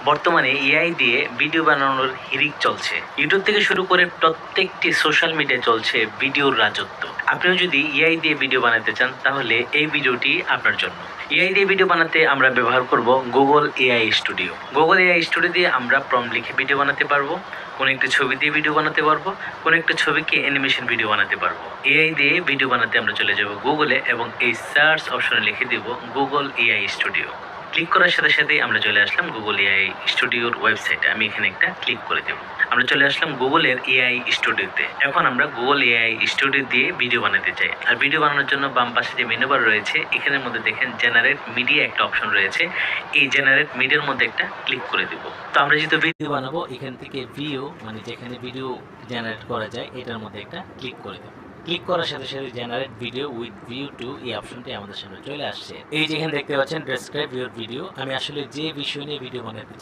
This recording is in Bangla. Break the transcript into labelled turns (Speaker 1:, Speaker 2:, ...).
Speaker 1: বর্তমানে এআই দিয়ে ভিডিও বানানোর হিড়িক চলছে। ইউটিউব থেকে শুরু করে প্রত্যেকটি সোশ্যাল মিডিয়ায় চলছে ভিডিওর রাজত্ব। আপনিও যদি এআই দিয়ে ভিডিও বানাতে চান তাহলে এই ভিডিওটি আপনার জন্য। এআই দিয়ে ভিডিও বানাতে আমরা ব্যবহার করব Google AI studio. Google AI studio দিয়ে আমরা প্রম্পট লিখে ভিডিও বানাতে পারবো, কোনো একটা ছবি দিয়ে ভিডিও বানাতে পারবো, কোনো একটা ছবিকে অ্যানিমেশন ভিডিও বানাতে পারবো। এআই দিয়ে ভিডিও বানাতে আমরা চলে যাব গুগলে এবং এই সার্চ অপশনে লিখে দেব গুগল এআই স্টুডিও। ক্লিক করার সাথে সাথেই আমরা চলে আসলাম গুগল এআই স্টুডিওর ওয়েবসাইটে। আমি এখানে একটা ক্লিক করে দেব। আমরা চলে আসলাম গুগলের এআই স্টুডিওতে। এখন আমরা গুগল এআই স্টুডিও দিয়ে ভিডিও বানাতে চাই। আর ভিডিও বানানোর জন্য বাম পাশে যে মেনু বার রয়েছে এখানের মধ্যে দেখেন জেনারেট মিডিয়া একটা অপশন রয়েছে। এই জেনারেট মিডিয়ার মধ্যে একটা ক্লিক করে দেব। তো আমরা যেহেতু ভিডিও বানাবো এখান থেকে ভিউ মানে যেখানে ভিডিও জেনারেট করা যায় এটার মধ্যে একটা ক্লিক করে দেব। ক্লিক করার সাথে সাথে generate video with view to এই অপশনটি আমাদের সামনে চলে আসছে। এই যেখানে দেখতে পাচ্ছেন ডেসক্রাইব ইউর ভিডিও। আমি আসলে যে বিষয় নিয়ে ভিডিও বানাতে চাই